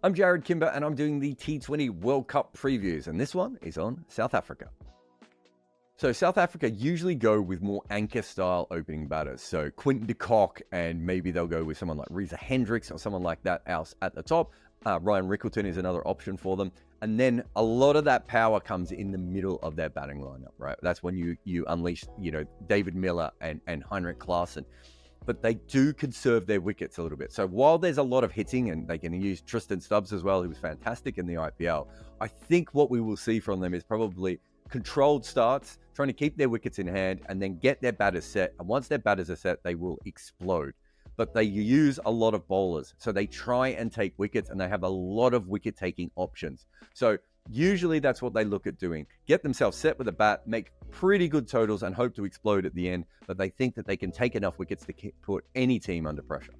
I'm Jarrod Kimber and I'm doing the T20 World Cup previews, and this one is on South Africa. So South Africa usually go with more anchor-style opening batters. So Quinton de Kock, and maybe they'll go with someone like Reza Hendricks or someone like that else at the top. Ryan Rickleton is another option for them. And then a lot of that power comes in the middle of their batting lineup, right? That's when you unleash, David Miller and Heinrich Klaassen. But they do conserve their wickets a little bit. So while there's a lot of hitting, and they can use Tristan Stubbs as well, who was fantastic in the IPL, I think what we will see from them is probably controlled starts, trying to keep their wickets in hand and then get their batters set. And once their batters are set, they will explode. But they use a lot of bowlers. So they try and take wickets, and they have a lot of wicket-taking options. So usually that's what they look at doing. Get themselves set with a bat, make pretty good totals, and hope to explode at the end. But they think that they can take enough wickets to put any team under pressure.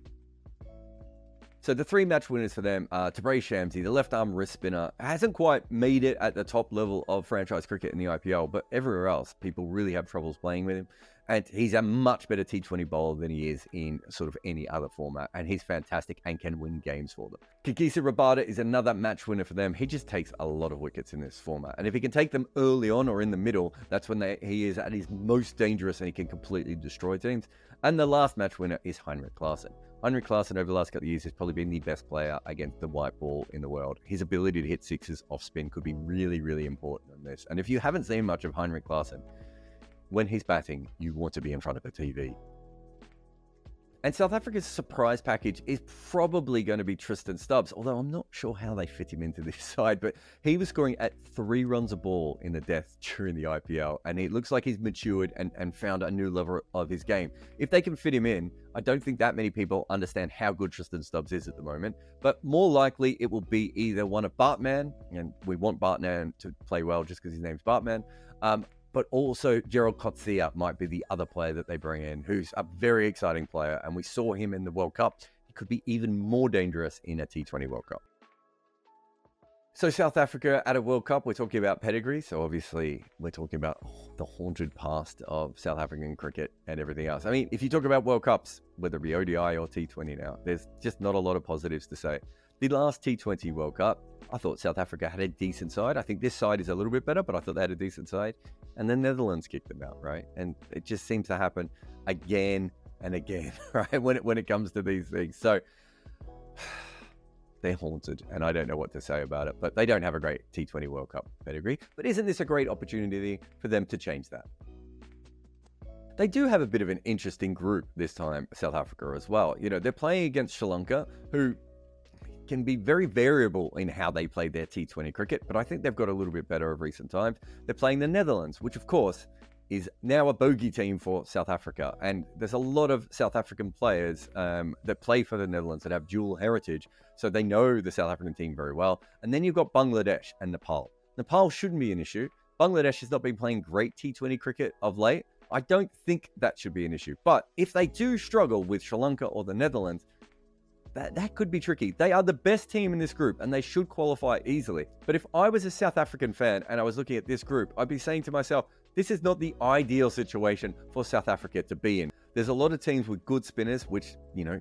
So the three match winners for them are Tabraiz Shamsi, the left-arm wrist spinner, hasn't quite made it at the top level of franchise cricket in the IPL, but everywhere else, people really have troubles playing with him. And he's a much better T20 bowler than he is in sort of any other format. And he's fantastic and can win games for them. Kagiso Rabada is another match winner for them. He just takes a lot of wickets in this format. And if he can take them early on or in the middle, that's when he is at his most dangerous and he can completely destroy teams. And the last match winner is Heinrich Klaassen. Heinrich Klaassen over the last couple of years has probably been the best player against the white ball in the world. His ability to hit sixes off spin could be really, really important in this. And if you haven't seen much of Heinrich Klaassen, when he's batting, you want to be in front of a TV. And South Africa's surprise package is probably going to be Tristan Stubbs, although I'm not sure how they fit him into this side, but he was scoring at 3 runs a ball in the death during the IPL, and it looks like he's matured and found a new level of his game. If they can fit him in, I don't think that many people understand how good Tristan Stubbs is at the moment, but more likely it will be either one of Bartman, and we want Bartman to play well just because his name's Bartman, but also Gerald Coetzee might be the other player that they bring in, who's a very exciting player. And we saw him in the World Cup. He could be even more dangerous in a T20 World Cup. So South Africa at a World Cup, we're talking about pedigree. So obviously we're talking about the haunted past of South African cricket and everything else. I mean, if you talk about World Cups, whether it be ODI or T20 now, there's just not a lot of positives to say. The last T20 World Cup, I thought South Africa had a decent side. I think this side is a little bit better, but I thought they had a decent side. And the Netherlands kicked them out, right? And it just seems to happen again and again, right? When it comes to these things. So they're haunted, and I don't know what to say about it. But they don't have a great T20 World Cup pedigree. But isn't this a great opportunity for them to change that? They do have a bit of an interesting group this time, South Africa as well. They're playing against Sri Lanka, who can be very variable in how they play their T20 cricket, but I think they've got a little bit better of recent times. They're playing the Netherlands, which of course is now a bogey team for South Africa. And there's a lot of South African players that play for the Netherlands that have dual heritage, so they know the South African team very well. And then you've got Bangladesh and Nepal. Nepal shouldn't be an issue. Bangladesh has not been playing great T20 cricket of late. I don't think that should be an issue. But if they do struggle with Sri Lanka or the Netherlands, that could be tricky. They are the best team in this group and they should qualify easily. But if I was a South African fan and I was looking at this group, I'd be saying to myself, this is not the ideal situation for South Africa to be in. There's a lot of teams with good spinners, which,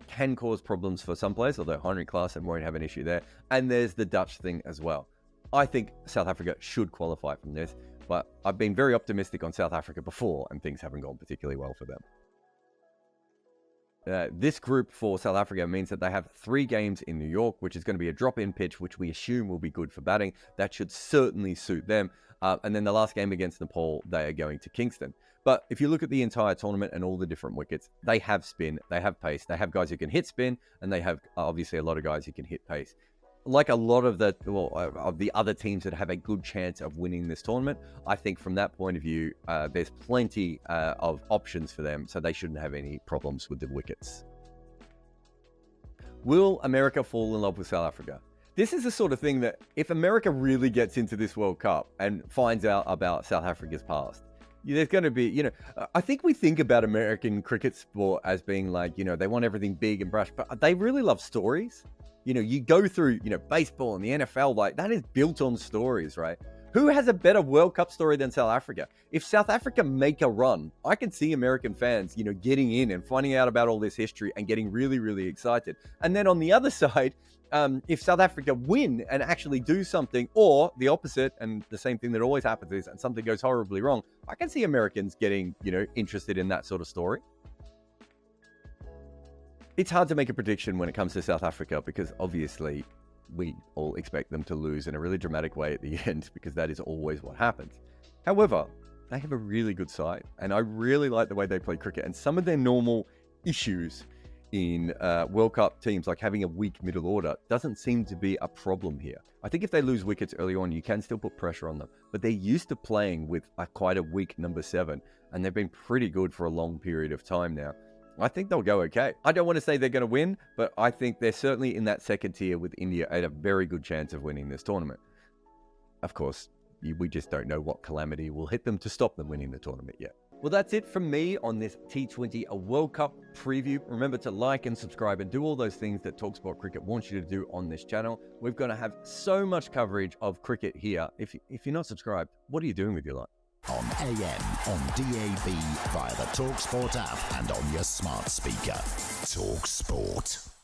can cause problems for some players, although Heinrich Klaassen won't have an issue there. And there's the Dutch thing as well. I think South Africa should qualify from this, but I've been very optimistic on South Africa before and things haven't gone particularly well for them. This group for South Africa means that they have 3 games in New York, which is going to be a drop-in pitch, which we assume will be good for batting. That should certainly suit them. And then the last game against Nepal, they are going to Kingston. But if you look at the entire tournament and all the different wickets, they have spin, they have pace, they have guys who can hit spin, and they have obviously a lot of guys who can hit pace. Like a lot of the other teams that have a good chance of winning this tournament, I think from that point of view, there's plenty of options for them, so they shouldn't have any problems with the wickets. Will America fall in love with South Africa? This is the sort of thing that if America really gets into this World Cup and finds out about South Africa's past, there's going to be, I think we think about American cricket sport as being like, they want everything big and brash, but they really love stories. You go through, baseball and the NFL, like that is built on stories, right? Who has a better World Cup story than South Africa? If South Africa make a run, I can see American fans, getting in and finding out about all this history and getting really, really excited. And then on the other side, if South Africa win and actually do something, or the opposite, and the same thing that always happens is, and something goes horribly wrong, I can see Americans getting, interested in that sort of story. It's hard to make a prediction when it comes to South Africa because obviously we all expect them to lose in a really dramatic way at the end because that is always what happens. However, they have a really good side and I really like the way they play cricket, and some of their normal issues in World Cup teams, like having a weak middle order, doesn't seem to be a problem here. I think if they lose wickets early on, you can still put pressure on them, but they're used to playing with quite a weak number 7, and they've been pretty good for a long period of time now. I think they'll go okay. I don't want to say they're going to win, but I think they're certainly in that second tier with India at a very good chance of winning this tournament. Of course, we just don't know what calamity will hit them to stop them winning the tournament yet. Well, that's it from me on this T20 World Cup preview. Remember to like and subscribe and do all those things that talkSPORT Cricket wants you to do on this channel. We're going to have so much coverage of cricket here. If you're not subscribed, what are you doing with your life? On AM, on DAB, via the talkSPORT app and on your smart speaker. talkSPORT.